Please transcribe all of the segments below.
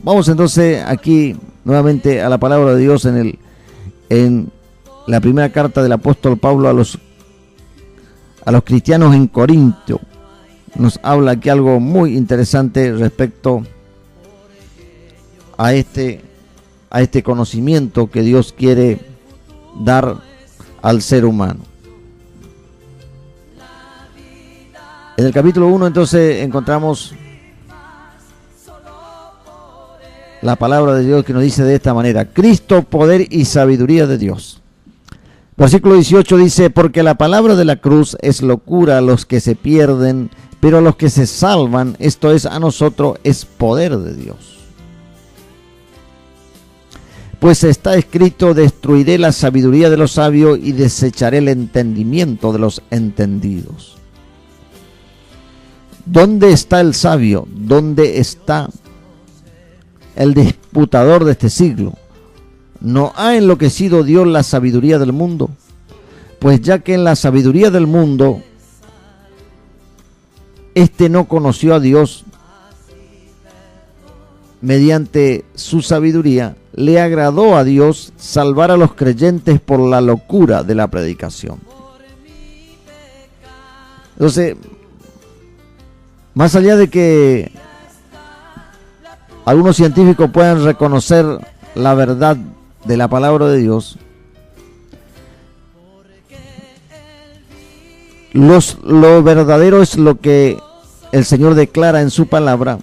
Vamos entonces aquí nuevamente a la palabra de Dios en la primera carta del apóstol Pablo a los cristianos en Corinto. Nos habla aquí algo muy interesante respecto a este conocimiento que Dios quiere dar al ser humano. En el capítulo 1 entonces encontramos la palabra de Dios que nos dice de esta manera: Cristo, poder y sabiduría de Dios. Versículo 18 dice: porque la palabra de la cruz es locura a los que se pierden, pero a los que se salvan, esto es, a nosotros, es poder de Dios. Pues está escrito: destruiré la sabiduría de los sabios y desecharé el entendimiento de los entendidos. ¿Dónde está el sabio? ¿Dónde está el disputador de este siglo? ¿No ha enloquecido Dios la sabiduría del mundo? Pues ya que en la sabiduría del mundo éste no conoció a Dios, mediante su sabiduría le agradó a Dios salvar a los creyentes por la locura de la predicación. Entonces, más allá de que algunos científicos puedan reconocer la verdad de la palabra de Dios, lo verdadero es lo que el Señor declara en su palabra,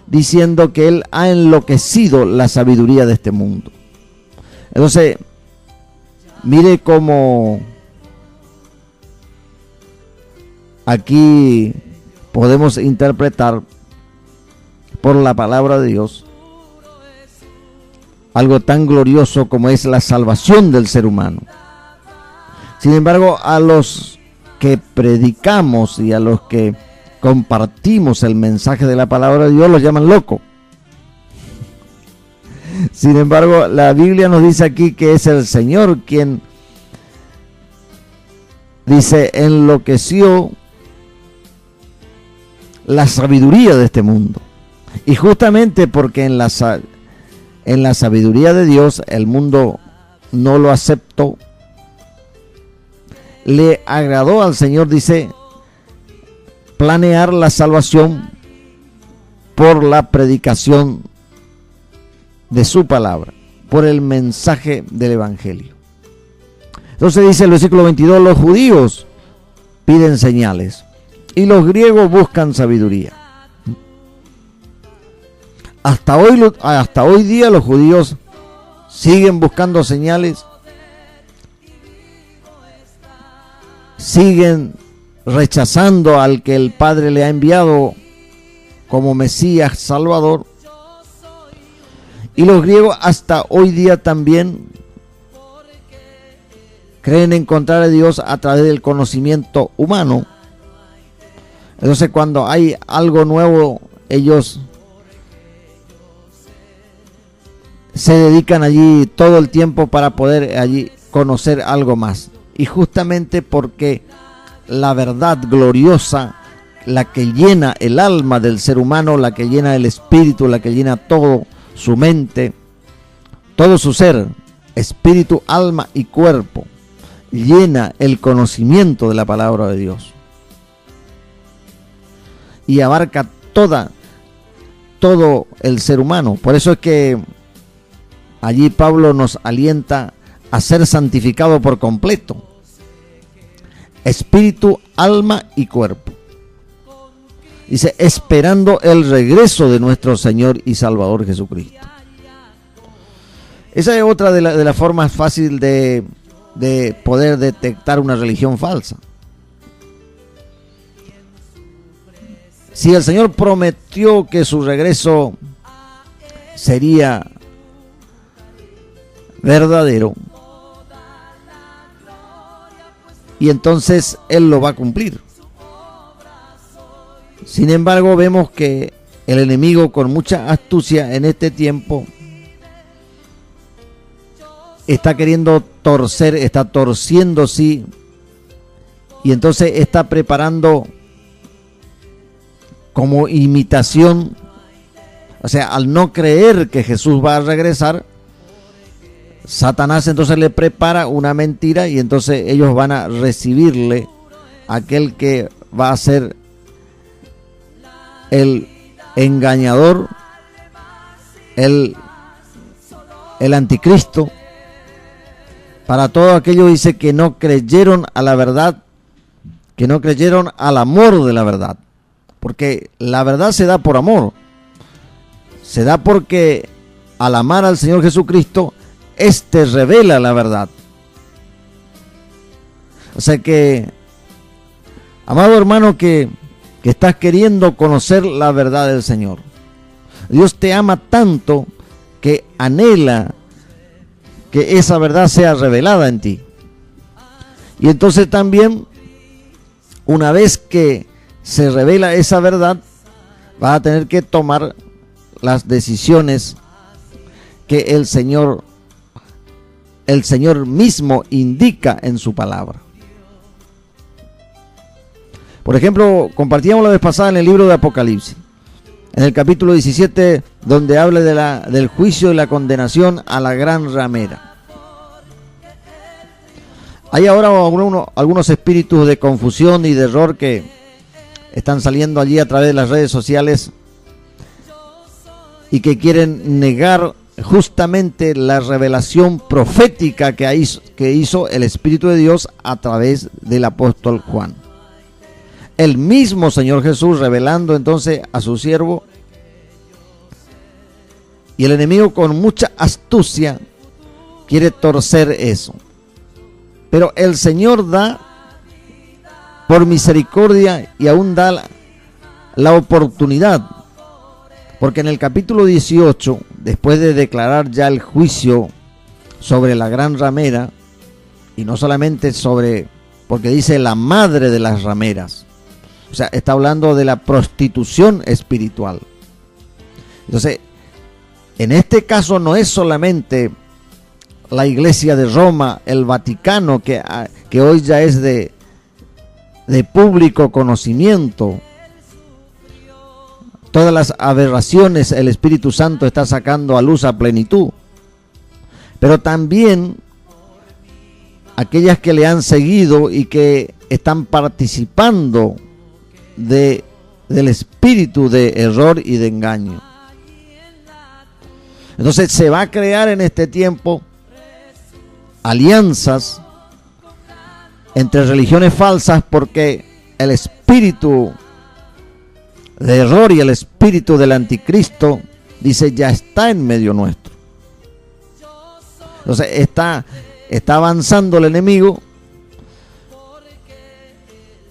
diciendo que Él ha enloquecido la sabiduría de este mundo. Entonces, mire cómo aquí podemos interpretar por la palabra de Dios algo tan glorioso como es la salvación del ser humano. Sin embargo, a los que predicamos y a los que compartimos el mensaje de la palabra de Dios los llaman locos. Sin embargo, la Biblia nos dice aquí que es el Señor quien dice: enloqueció la sabiduría de este mundo. Y justamente porque en la sabiduría de Dios el mundo no lo aceptó, le agradó al Señor, dice, planear la salvación por la predicación de su palabra, por el mensaje del evangelio. Entonces dice el versículo 22: los judíos piden señales y los griegos buscan sabiduría. Hasta hoy día los judíos siguen buscando señales, siguen rechazando al que el Padre le ha enviado como Mesías Salvador, y los griegos hasta hoy día también creen encontrar a Dios a través del conocimiento humano. Entonces, cuando hay algo nuevo, ellos se dedican allí todo el tiempo para poder allí conocer algo más. Y justamente porque la verdad gloriosa, la que llena el alma del ser humano, la que llena el espíritu, la que llena todo su mente, todo su ser, espíritu, alma y cuerpo, llena el conocimiento de la palabra de Dios y abarca todo el ser humano. Por eso es que allí Pablo nos alienta a ser santificado por completo, espíritu, alma y cuerpo. Dice, esperando el regreso de nuestro Señor y Salvador Jesucristo. Esa es otra de las formas fáciles de poder detectar una religión falsa. Si el Señor prometió que su regreso sería verdadero, y entonces Él lo va a cumplir. Sin embargo, vemos que el enemigo, con mucha astucia en este tiempo, está queriendo torcer, está torciendo, sí, y entonces está preparando como imitación O sea, al no creer que Jesús va a regresar, Satanás entonces le prepara una mentira y entonces ellos van a recibirle aquel que va a ser el engañador, el anticristo, para todos aquellos, dice, que no creyeron a la verdad, que no creyeron al amor de la verdad, porque la verdad se da por amor, se da porque al amar al Señor Jesucristo, éste revela la verdad. O sea que, amado hermano, que estás queriendo conocer la verdad del Señor, Dios te ama tanto que anhela que esa verdad sea revelada en ti. Y entonces también, una vez que se revela esa verdad, vas a tener que tomar las decisiones que el Señor mismo indica en su palabra. Por ejemplo, compartíamos la vez pasada en el libro de Apocalipsis, en el capítulo 17, donde habla del juicio y la condenación a la gran ramera. Hay ahora algunos espíritus de confusión y de error que están saliendo allí a través de las redes sociales y que quieren negar justamente la revelación profética que hizo el Espíritu de Dios a través del apóstol Juan. El mismo Señor Jesús revelando entonces a su siervo, y el enemigo con mucha astucia quiere torcer eso. Pero el Señor da por misericordia y aún da la oportunidad, porque en el capítulo 18, después de declarar ya el juicio sobre la gran ramera, y no solamente porque dice la madre de las rameras, o sea, está hablando de la prostitución espiritual. Entonces, en este caso no es solamente la Iglesia de Roma, el Vaticano, que hoy ya es de público conocimiento. Todas las aberraciones el Espíritu Santo está sacando a luz a plenitud. Pero también aquellas que le han seguido y que están participando del espíritu de error y de engaño. Entonces se va a crear en este tiempo alianzas entre religiones falsas, porque el espíritu de error y el espíritu del anticristo, dice, ya está en medio nuestro. Entonces está avanzando el enemigo,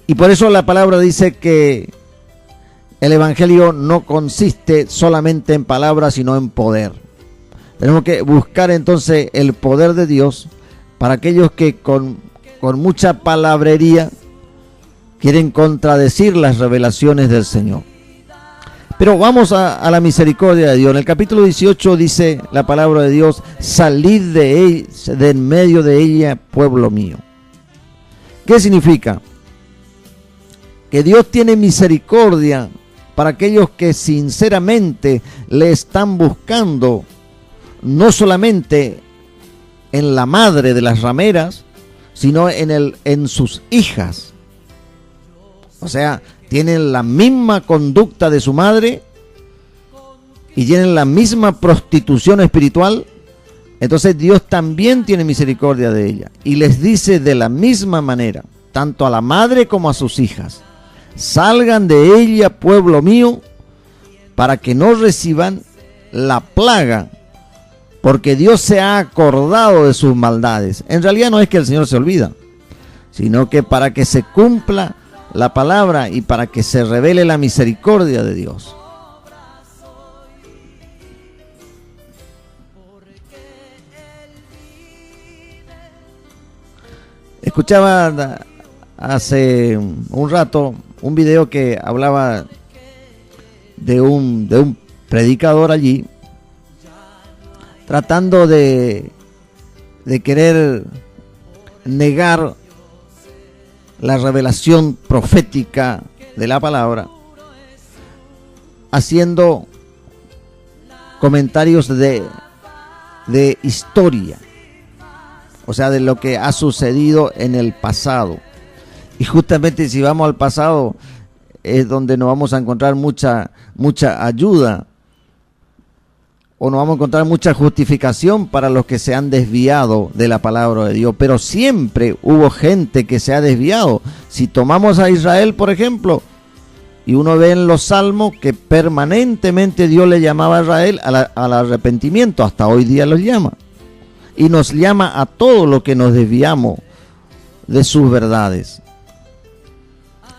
y por eso la palabra dice que el evangelio no consiste solamente en palabras, sino en poder. Tenemos que buscar entonces el poder de Dios para aquellos que con mucha palabrería quieren contradecir las revelaciones del Señor. Pero vamos a la misericordia de Dios. En el capítulo 18 dice la palabra de Dios: salid de en medio de ella, pueblo mío. ¿Qué significa? Que Dios tiene misericordia para aquellos que sinceramente le están buscando, no solamente en la madre de las rameras, sino en sus hijas. O sea, tienen la misma conducta de su madre y tienen la misma prostitución espiritual. Entonces Dios también tiene misericordia de ella y les dice de la misma manera, tanto a la madre como a sus hijas: salgan de ella, pueblo mío, para que no reciban la plaga, porque Dios se ha acordado de sus maldades. En realidad no es que el Señor se olvida, sino que para que se cumpla la palabra y para que se revele la misericordia de Dios. Escuchaba hace un rato un video que hablaba de un predicador allí, tratando de querer negar la revelación profética de la palabra, haciendo comentarios de historia, o sea, de lo que ha sucedido en el pasado. Y justamente si vamos al pasado es donde nos vamos a encontrar mucha ayuda, o nos vamos a encontrar mucha justificación para los que se han desviado de la palabra de Dios. Pero siempre hubo gente que se ha desviado. Si tomamos a Israel, por ejemplo, y uno ve en los salmos que permanentemente Dios le llamaba a Israel al arrepentimiento, hasta hoy día los llama. Y nos llama a todos los que nos desviamos de sus verdades.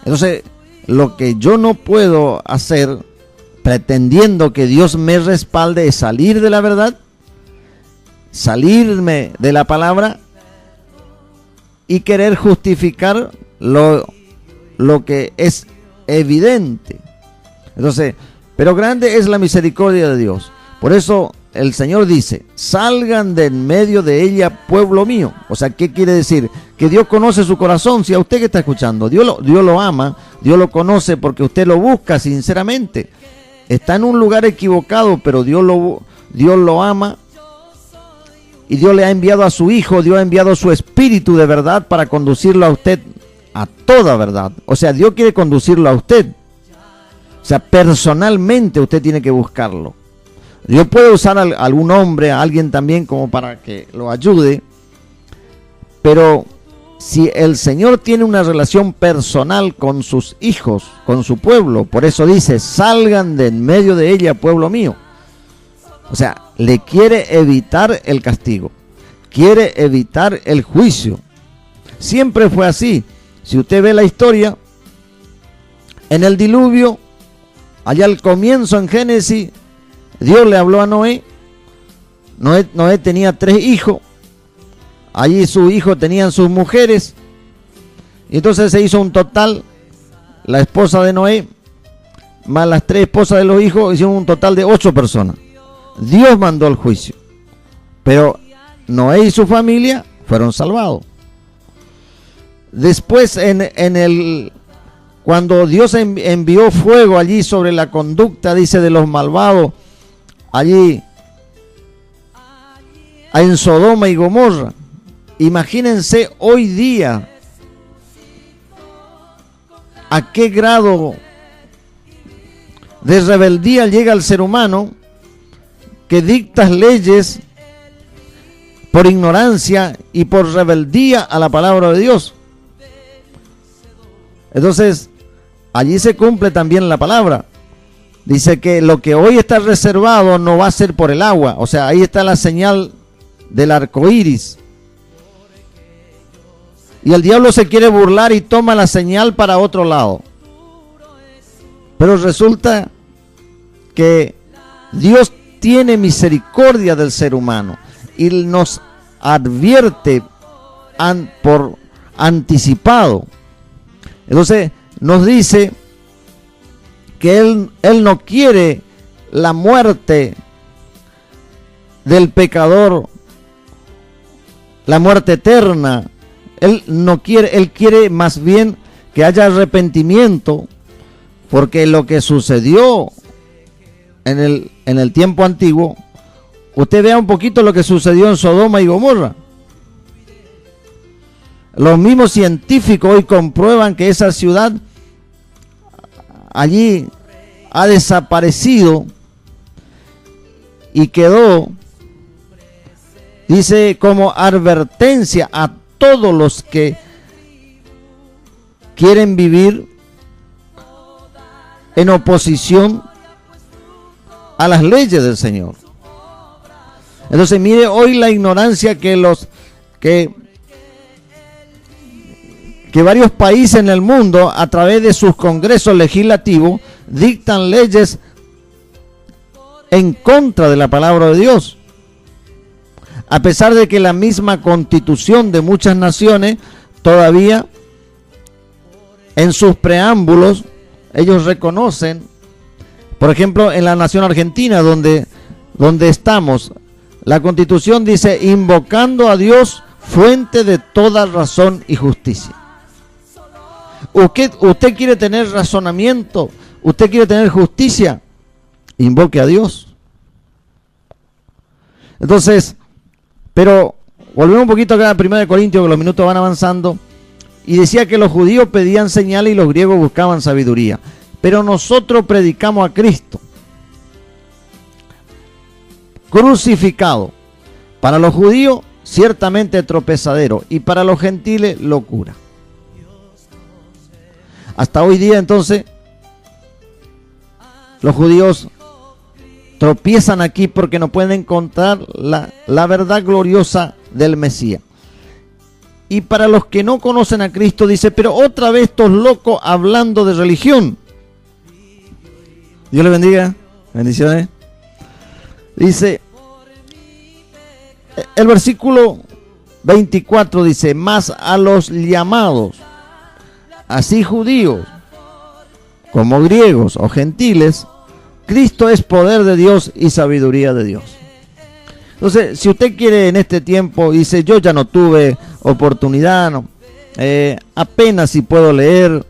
Entonces, lo que yo no puedo hacer, pretendiendo que Dios me respalde, es salir de la verdad, salirme de la palabra y querer justificar lo que es evidente. Entonces, pero grande es la misericordia de Dios. Por eso el Señor dice: salgan de en medio de ella, pueblo mío. O sea, ¿qué quiere decir? Que Dios conoce su corazón. Si a usted que está escuchando, Dios lo ama, Dios lo conoce porque usted lo busca sinceramente. Está en un lugar equivocado, pero Dios lo ama, y Dios le ha enviado a su Hijo, Dios ha enviado su Espíritu de verdad para conducirlo a usted a toda verdad. O sea, Dios quiere conducirlo a usted. O sea, personalmente usted tiene que buscarlo. Dios puede usar a algún hombre, a alguien también como para que lo ayude, pero si el Señor tiene una relación personal con sus hijos, con su pueblo, por eso dice: salgan de en medio de ella, pueblo mío. O sea, le quiere evitar el castigo, quiere evitar el juicio. Siempre fue así. Si usted ve la historia, en el diluvio, allá al comienzo en Génesis, Dios le habló a Noé. Noé tenía 3 hijos. Allí sus hijos tenían sus mujeres. Y entonces se hizo un total. La esposa de Noé más las 3 esposas de los hijos hicieron un total de 8 personas. Dios mandó el juicio, pero Noé y su familia fueron salvados. Después cuando Dios envió fuego allí sobre la conducta, dice, de los malvados, allí en Sodoma y Gomorra. Imagínense hoy día a qué grado de rebeldía llega el ser humano, que dicta leyes por ignorancia y por rebeldía a la palabra de Dios. Entonces, allí se cumple también la palabra. Dice que lo que hoy está reservado no va a ser por el agua. O sea, ahí está la señal del arco iris. Y el diablo se quiere burlar y toma la señal para otro lado. Pero resulta que Dios tiene misericordia del ser humano y nos advierte por anticipado. Entonces nos dice que Él no quiere la muerte del pecador, la muerte eterna. Él no quiere, Él quiere más bien que haya arrepentimiento, porque lo que sucedió en el tiempo antiguo, usted vea un poquito lo que sucedió en Sodoma y Gomorra. Los mismos científicos hoy comprueban que esa ciudad allí ha desaparecido y quedó, dice, como advertencia a todos los que quieren vivir en oposición a las leyes del Señor. Entonces mire hoy la ignorancia que varios países en el mundo, a través de sus congresos legislativos, dictan leyes en contra de la palabra de Dios. A pesar de que la misma constitución de muchas naciones todavía en sus preámbulos ellos reconocen, por ejemplo, en la nación argentina donde estamos, la constitución dice: invocando a Dios, fuente de toda razón y justicia. Usted quiere tener razonamiento, usted quiere tener justicia, invoque a Dios. Entonces, pero volvemos un poquito acá a 1 Corintios, que los minutos van avanzando, y decía que los judíos pedían señales y los griegos buscaban sabiduría. Pero nosotros predicamos a Cristo crucificado. Para los judíos, ciertamente tropezadero, y para los gentiles, locura. Hasta hoy día, entonces, los judíos tropiezan aquí porque no pueden encontrar la verdad gloriosa del Mesías. Y para los que no conocen a Cristo, dice, pero otra vez estos locos hablando de religión. Dios le bendiga, bendiciones. Dice, el versículo 24 dice, más a los llamados, así judíos como griegos o gentiles, Cristo es poder de Dios y sabiduría de Dios. Entonces, si usted quiere en este tiempo, dice, yo ya no tuve oportunidad, no, apenas si puedo leer,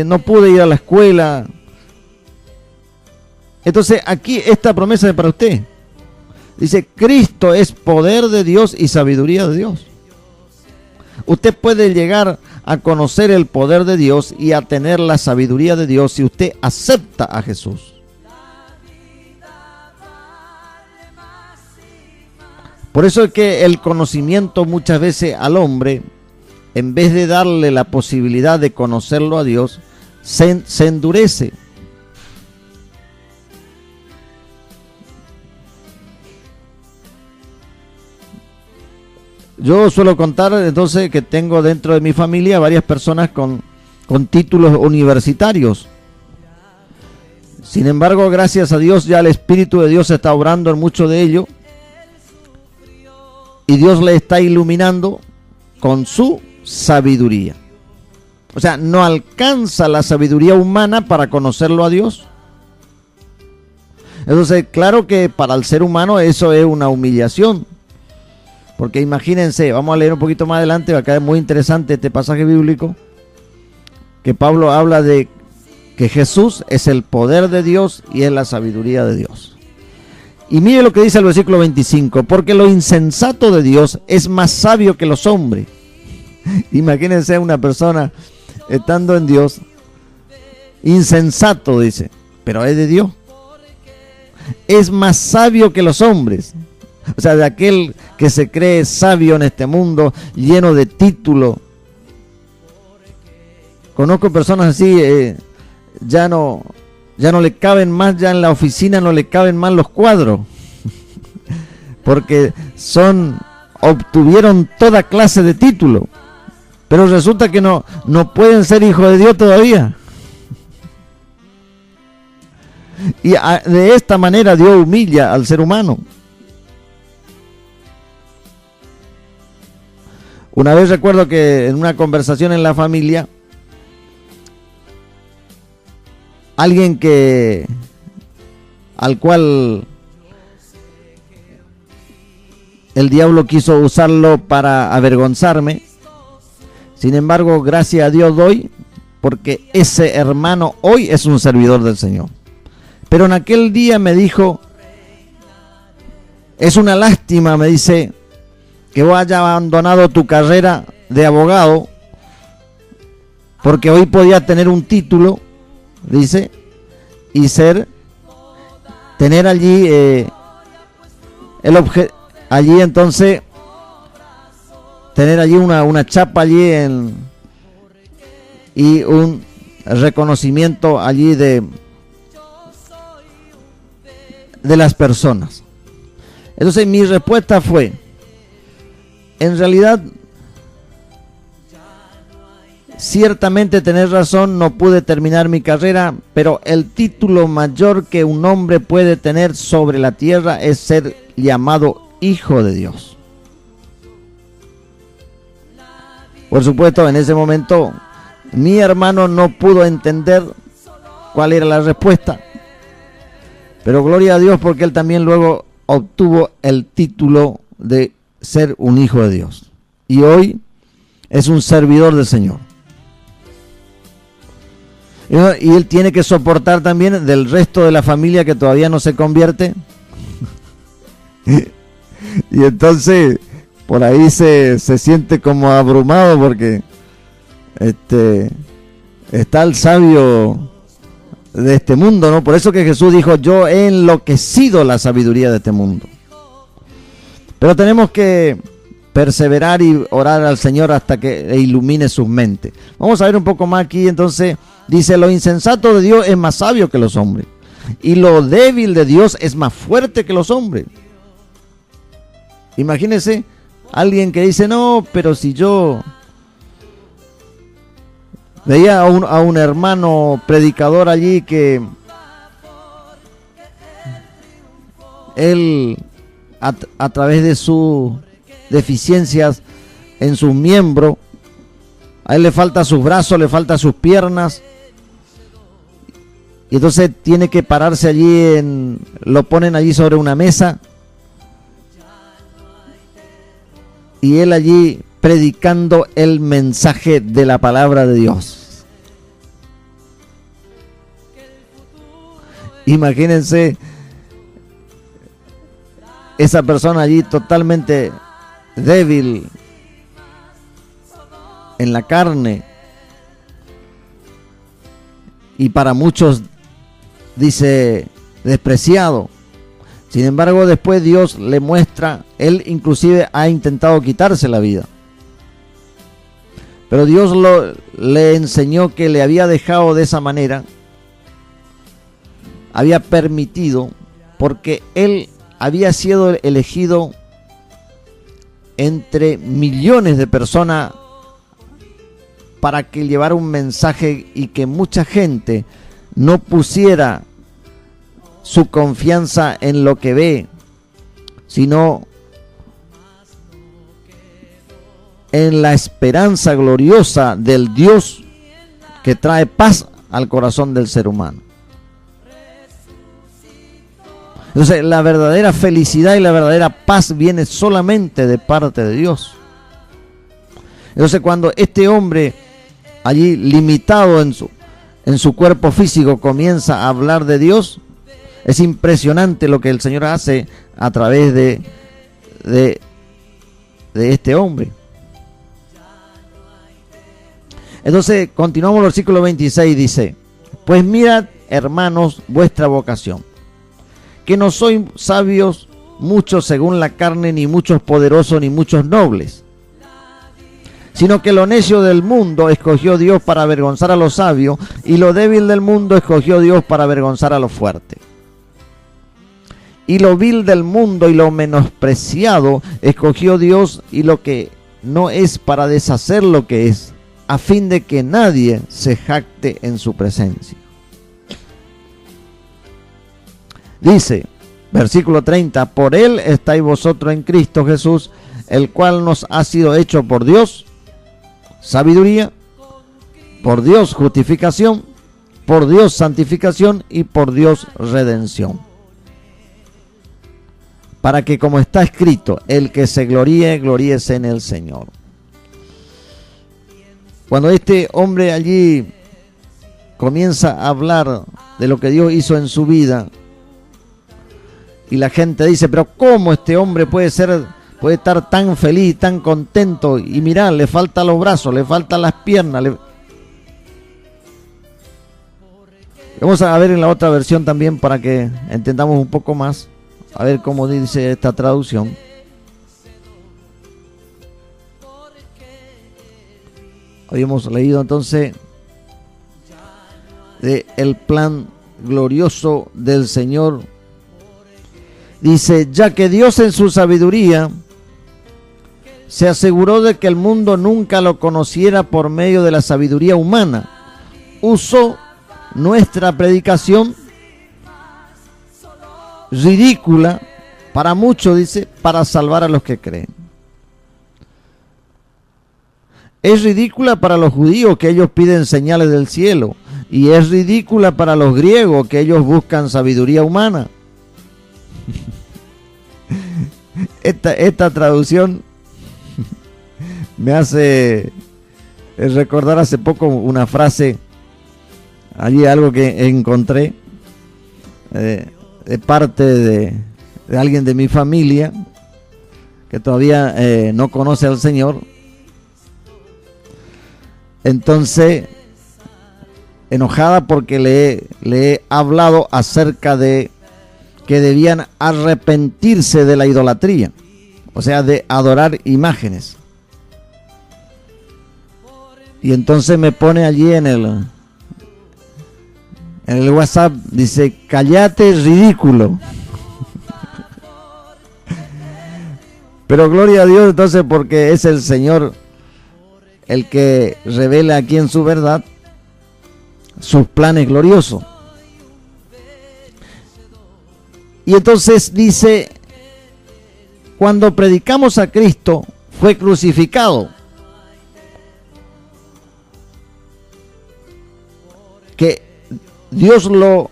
no pude ir a la escuela. Entonces, aquí esta promesa es para usted. Dice, Cristo es poder de Dios y sabiduría de Dios. Usted puede llegar a conocer el poder de Dios y a tener la sabiduría de Dios si usted acepta a Jesús. Por eso es que el conocimiento muchas veces al hombre, en vez de darle la posibilidad de conocerlo a Dios, se endurece. Yo suelo contar entonces que tengo dentro de mi familia varias personas con títulos universitarios. Sin embargo, gracias a Dios, ya el Espíritu de Dios está obrando en mucho de ello. Y Dios le está iluminando con su sabiduría. O sea, no alcanza la sabiduría humana para conocerlo a Dios. Entonces, claro que para el ser humano eso es una humillación. Porque imagínense, vamos a leer un poquito más adelante, acá es muy interesante este pasaje bíblico, que Pablo habla de que Jesús es el poder de Dios y es la sabiduría de Dios. Y mire lo que dice el versículo 25, porque lo insensato de Dios es más sabio que los hombres. Imagínense una persona estando en Dios, insensato dice, pero es de Dios. Es más sabio que los hombres. O sea, de aquel que se cree sabio en este mundo, lleno de títulos. Conozco personas así, ya no le caben más, ya en la oficina no le caben más los cuadros. Porque obtuvieron toda clase de títulos. Pero resulta que no pueden ser hijos de Dios todavía. Y de esta manera Dios humilla al ser humano. Una vez recuerdo que en una conversación en la familia, alguien al cual el diablo quiso usarlo para avergonzarme, sin embargo, gracias a Dios doy, porque ese hermano hoy es un servidor del Señor. Pero en aquel día me dijo, es una lástima, me dice, que vos hayas abandonado tu carrera de abogado, porque hoy podía tener un título, dice, y tener allí allí entonces tener allí una chapa allí y un reconocimiento allí de las personas. Entonces mi respuesta fue, en realidad, ciertamente tenés razón, no pude terminar mi carrera, pero el título mayor que un hombre puede tener sobre la tierra es ser llamado hijo de Dios. Por supuesto, en ese momento, mi hermano no pudo entender cuál era la respuesta, pero gloria a Dios porque él también luego obtuvo el título de ser un hijo de Dios. Y hoy es un servidor del Señor. Y él tiene que soportar también del resto de la familia que todavía no se convierte. Y entonces por ahí se siente como abrumado porque está el sabio de este mundo, ¿no? Por eso que Jesús dijo, yo he enloquecido la sabiduría de este mundo. Pero tenemos que perseverar y orar al Señor hasta que ilumine sus mentes. Vamos a ver un poco más aquí. Entonces dice, lo insensato de Dios es más sabio que los hombres, y lo débil de Dios es más fuerte que los hombres. Imagínense alguien que dice, no, pero si yo veía a un hermano predicador allí que él a través de sus deficiencias en sus miembros, a él le falta sus brazos, le falta sus piernas, y entonces tiene que pararse allí, lo ponen allí sobre una mesa, y él allí predicando el mensaje de la palabra de Dios. Imagínense esa persona allí totalmente débil en la carne, y para muchos dice despreciado. Sin embargo, después Dios le muestra, él inclusive ha intentado quitarse la vida, pero Dios le enseñó que le había dejado de esa manera, había permitido, porque él había sido elegido entre millones de personas para que llevara un mensaje y que mucha gente no pusiera su confianza en lo que ve, sino en la esperanza gloriosa del Dios que trae paz al corazón del ser humano. Entonces, la verdadera felicidad y la verdadera paz viene solamente de parte de Dios. Entonces, cuando este hombre allí limitado en su cuerpo físico comienza a hablar de Dios, es impresionante lo que el Señor hace a través de este hombre. Entonces, continuamos el versículo 26, dice, pues mirad, hermanos, vuestra vocación, que no sois sabios muchos según la carne, ni muchos poderosos, ni muchos nobles, sino que lo necio del mundo escogió Dios para avergonzar a los sabios, y lo débil del mundo escogió Dios para avergonzar a los fuertes. Y lo vil del mundo y lo menospreciado escogió Dios, y lo que no es, para deshacer lo que es, a fin de que nadie se jacte en su presencia. Dice, versículo 30, por él estáis vosotros en Cristo Jesús, el cual nos ha sido hecho por Dios sabiduría, por Dios justificación, por Dios santificación y por Dios redención. Para que, como está escrito, el que se gloríe, gloríese en el Señor. Cuando este hombre allí comienza a hablar de lo que Dios hizo en su vida, y la gente dice, pero ¿cómo este hombre puede estar tan feliz, tan contento? Y mirá, le faltan los brazos, le faltan las piernas. Vamos a ver en la otra versión también para que entendamos un poco más. A ver cómo dice esta traducción. Habíamos leído entonces de el plan glorioso del Señor. Dice, ya que Dios en su sabiduría se aseguró de que el mundo nunca lo conociera por medio de la sabiduría humana, usó nuestra predicación ridícula para muchos, dice, para salvar a los que creen. Es ridícula para los judíos, que ellos piden señales del cielo, y es ridícula para los griegos, que ellos buscan sabiduría humana. Esta traducción me hace recordar hace poco una frase, allí algo que encontré de parte de alguien de mi familia, que todavía no conoce al Señor. Entonces, enojada porque le he hablado acerca de que debían arrepentirse de la idolatría, o sea, de adorar imágenes. Y entonces me pone allí en el WhatsApp, dice: cállate, ridículo. Pero gloria a Dios, entonces, porque es el Señor el que revela aquí en su verdad sus planes gloriosos. Y entonces dice: cuando predicamos a Cristo, fue crucificado. Que Dios lo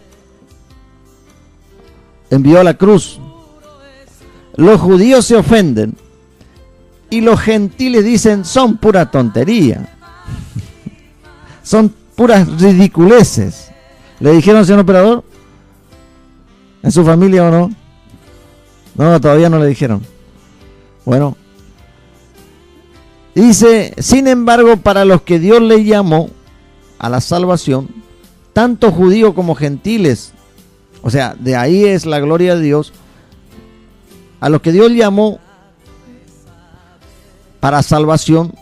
envió a la cruz. Los judíos se ofenden y los gentiles dicen: son pura tontería, son puras ridiculeces. ¿Le dijeron, señor operador? ¿En su familia o no? No, todavía no le dijeron. Bueno, dice: sin embargo, para los que Dios le llamó a la salvación, tanto judíos como gentiles, o sea, de ahí es la gloria de Dios, a los que Dios llamó para salvación,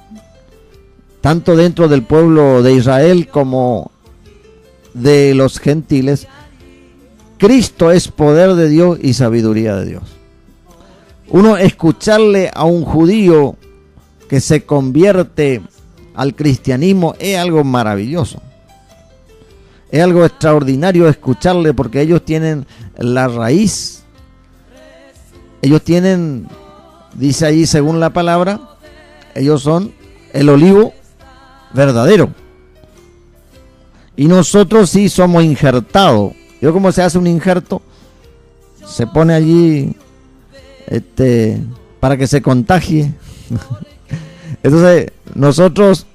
tanto dentro del pueblo de Israel como de los gentiles, Cristo es poder de Dios y sabiduría de Dios. Uno escucharle a un judío que se convierte al cristianismo es algo maravilloso. Es algo extraordinario escucharle, porque ellos tienen la raíz. Ellos tienen, dice ahí según la palabra, ellos son el olivo verdadero. Y nosotros sí somos injertados. ¿Yo cómo se hace un injerto? Se pone allí para que se contagie. Entonces, nosotros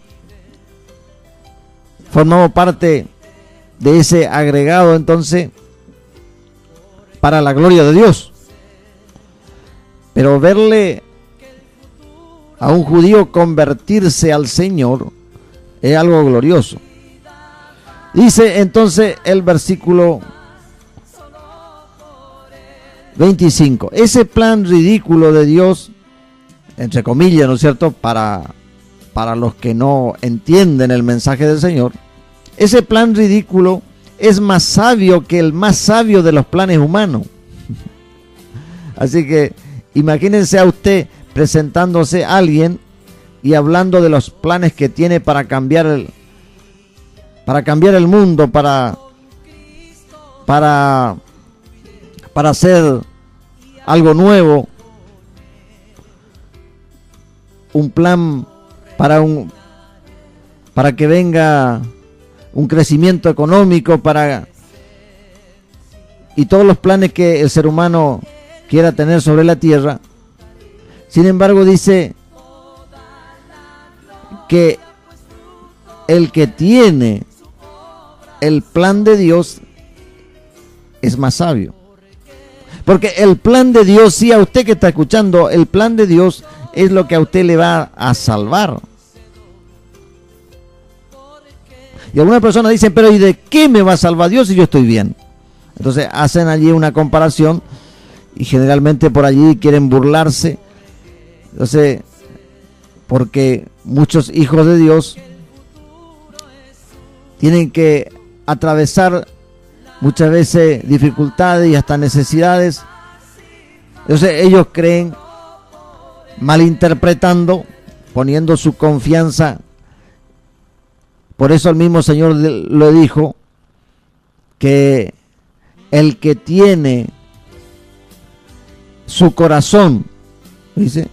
formamos parte de ese agregado, entonces, para la gloria de Dios. Pero verle a un judío convertirse al Señor es algo glorioso. Dice entonces el versículo 25: ese plan ridículo de Dios, entre comillas, ¿no es cierto?, para los que no entienden el mensaje del Señor, ese plan ridículo es más sabio que el más sabio de los planes humanos. Así que imagínense a usted presentándose a alguien y hablando de los planes que tiene para cambiar el mundo, para hacer algo nuevo, un plan para que venga un crecimiento económico, y todos los planes que el ser humano quiera tener sobre la tierra. Sin embargo, dice que el que tiene el plan de Dios es más sabio. Porque el plan de Dios, sí, a usted que está escuchando, el plan de Dios es lo que a usted le va a salvar. Y algunas personas dicen: pero ¿y de qué me va a salvar Dios si yo estoy bien? Entonces hacen allí una comparación y generalmente por allí quieren burlarse. Entonces, porque muchos hijos de Dios tienen que atravesar muchas veces dificultades y hasta necesidades. Entonces ellos creen, malinterpretando, poniendo su confianza. Por eso el mismo Señor lo dijo, que el que tiene su corazón, dice,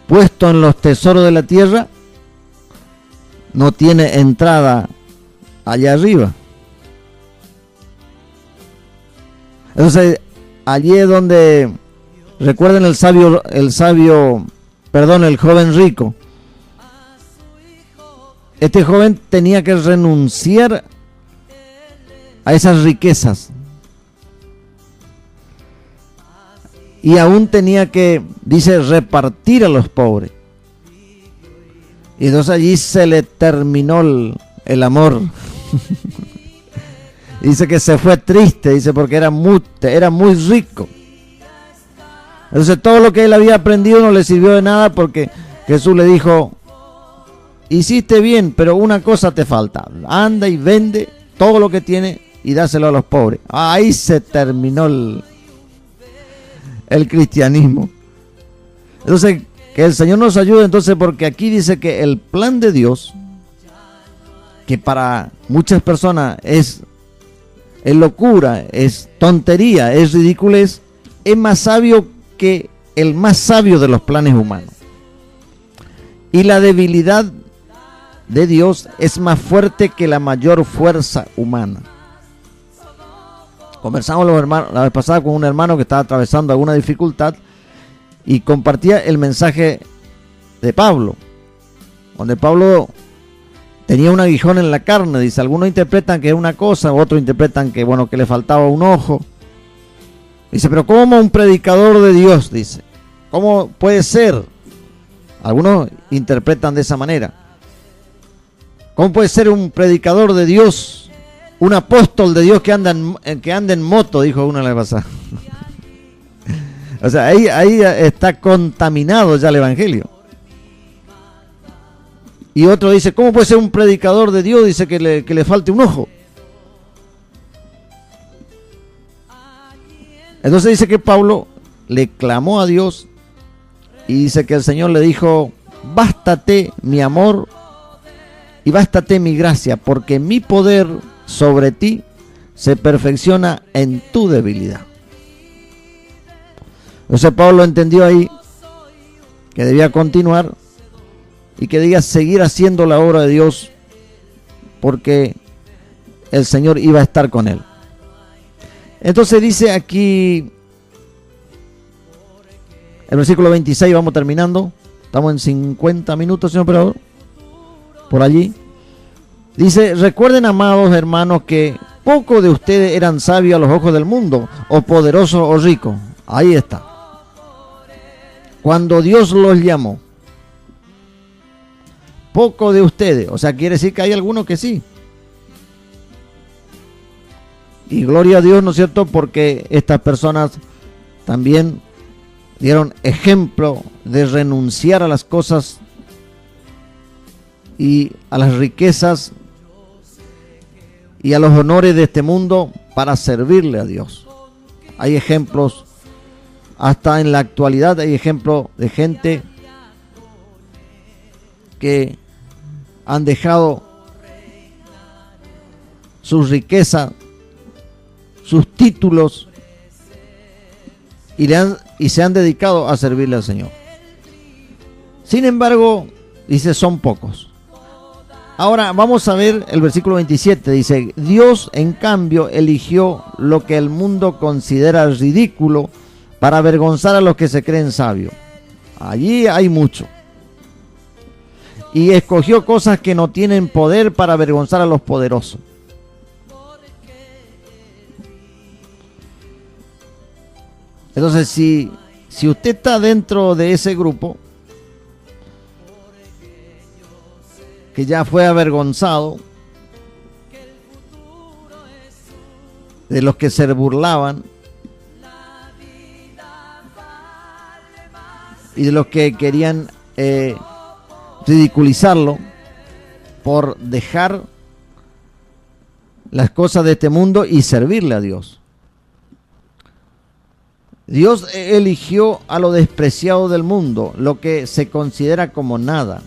puesto en los tesoros de la tierra, no tiene entrada allá arriba. Entonces, allí es donde, recuerden el joven rico. Este joven tenía que renunciar a esas riquezas. y aún tenía que, dice, repartir a los pobres. Y entonces allí se le terminó el amor. Dice que se fue triste, dice, porque era muy rico. Entonces todo lo que él había aprendido no le sirvió de nada, porque Jesús le dijo: hiciste bien, pero una cosa te falta. Anda y vende todo lo que tiene y dáselo a los pobres. Ahí se terminó el cristianismo. Entonces, que el Señor nos ayude, entonces, porque aquí dice que el plan de Dios, que para muchas personas es locura, es tontería, es ridiculez, es más sabio que el más sabio de los planes humanos. Y la debilidad de Dios es más fuerte que la mayor fuerza humana. Conversamos la vez pasada con un hermano que estaba atravesando alguna dificultad y compartía el mensaje de Pablo, donde Pablo tenía un aguijón en la carne. Dice, algunos interpretan que es una cosa, otros interpretan que, bueno, que le faltaba un ojo. Dice, pero ¿cómo un predicador de Dios? Dice, ¿cómo puede ser? Algunos interpretan de esa manera. ¿Cómo puede ser un predicador de Dios, un apóstol de Dios que anda en moto? Dijo uno la vez pasada. O sea, ahí está contaminado ya el evangelio. Y otro dice, ¿cómo puede ser un predicador de Dios? Dice que le falte un ojo. Entonces dice que Pablo le clamó a Dios y dice que el Señor le dijo: bástate mi amor y bástate mi gracia, porque mi poder sobre ti se perfecciona en tu debilidad. Entonces Pablo entendió ahí que debía continuar y que debía seguir haciendo la obra de Dios, porque el Señor iba a estar con él. Entonces dice aquí el versículo 26, vamos terminando, estamos en 50 minutos, señor operador, por allí. Dice, recuerden, amados hermanos, que pocos de ustedes eran sabios a los ojos del mundo, o poderosos o ricos. Ahí está. Cuando Dios los llamó, pocos de ustedes, o sea, quiere decir que hay algunos que sí. Y gloria a Dios, ¿no es cierto? Porque estas personas también dieron ejemplo de renunciar a las cosas y a las riquezas y a los honores de este mundo para servirle a Dios. Hay ejemplos, hasta en la actualidad hay ejemplos de gente que han dejado su riqueza, sus títulos y se han dedicado a servirle al Señor. Sin embargo, dice, son pocos. Ahora vamos a ver el versículo 27. Dice, Dios en cambio eligió lo que el mundo considera ridículo para avergonzar a los que se creen sabios. Allí hay mucho. Y escogió cosas que no tienen poder para avergonzar a los poderosos. Entonces, si usted está dentro de ese grupo que ya fue avergonzado, de los que se burlaban y de los que querían ridiculizarlo por dejar las cosas de este mundo y servirle a Dios. Dios eligió a lo despreciado del mundo, lo que se considera como nada.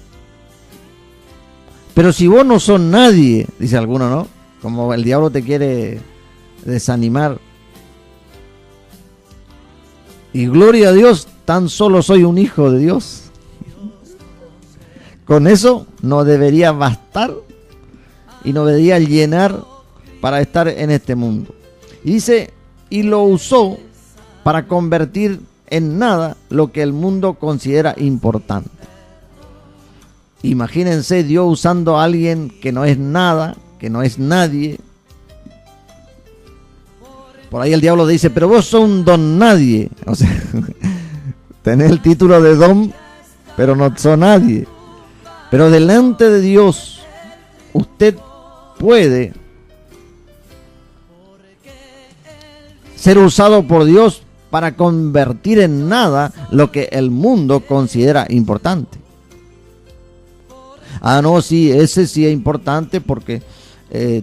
Pero si vos no sos nadie, dice alguno, ¿no? Como el diablo te quiere desanimar. Y gloria a Dios, tan solo soy un hijo de Dios. Con eso no debería bastar y no debería llenar para estar en este mundo. Y dice, y lo usó para convertir en nada lo que el mundo considera importante. Imagínense Dios usando a alguien que no es nada, que no es nadie, Por ahí el diablo dice, pero vos sos un don nadie. O sea, tenés el título de don, pero no sos nadie. Pero delante de Dios, usted puede ser usado por Dios para convertir en nada lo que el mundo considera importante. Ah, no, sí, ese sí es importante porque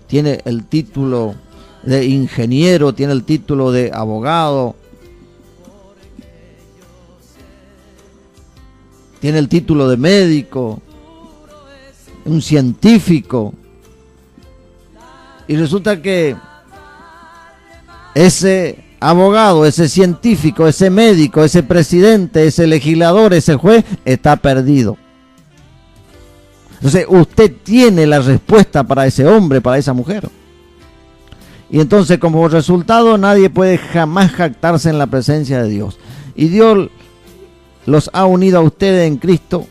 tiene el título de ingeniero, tiene el título de abogado, tiene el título de médico, un científico. Y resulta que ese abogado, ese científico, ese médico, ese presidente, ese legislador, ese juez está perdido. Entonces usted tiene la respuesta para ese hombre, para esa mujer. Y entonces como resultado nadie puede jamás jactarse en la presencia de Dios. Y Dios los ha unido a ustedes en Cristo.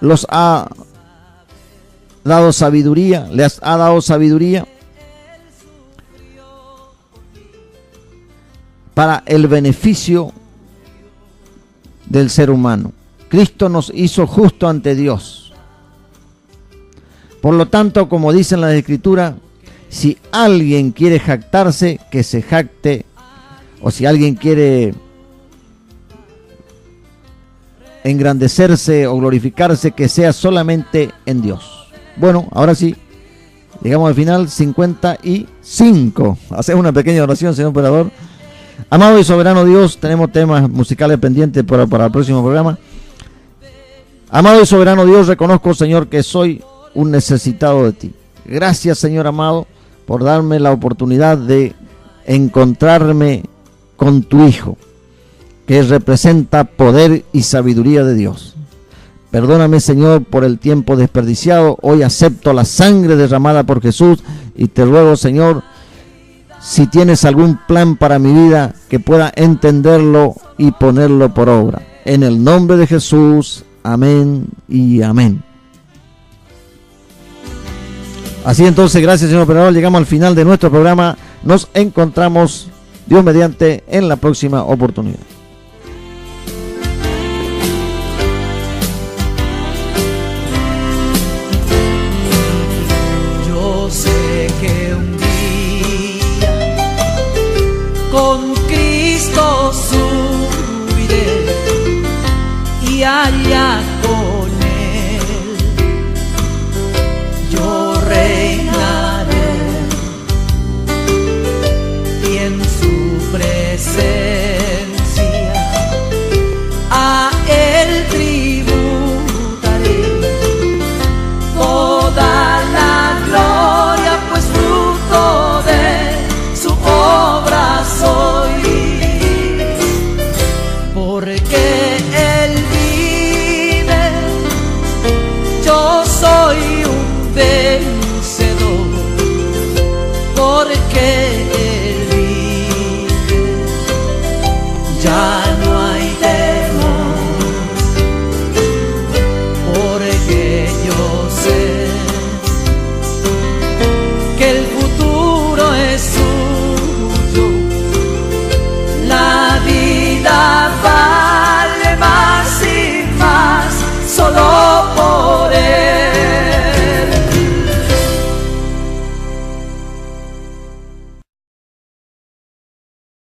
Los ha dado sabiduría, les ha dado sabiduría para el beneficio del ser humano. Cristo nos hizo justo ante Dios. Por lo tanto, como dicen las Escrituras, si alguien quiere jactarse, que se jacte, o si alguien quiere engrandecerse o glorificarse, que sea solamente en Dios. Bueno, ahora sí, llegamos al final, 55. Hacemos una pequeña oración, señor operador. Amado y soberano Dios, tenemos temas musicales pendientes para el próximo programa. Amado y soberano Dios, reconozco, Señor, que soy un necesitado de ti. Gracias, Señor amado, por darme la oportunidad de encontrarme con tu Hijo, que representa poder y sabiduría de Dios. Perdóname, Señor, por el tiempo desperdiciado. Hoy acepto la sangre derramada por Jesús y te ruego, Señor, si tienes algún plan para mi vida, que pueda entenderlo y ponerlo por obra. En el nombre de Jesús, amén y amén. Así entonces, gracias, señor operador. Llegamos al final de nuestro programa. Nos encontramos, Dios mediante, en la próxima oportunidad. Yo sé que un día con Cristo subiré y allá con Él yo reinaré y en su presencia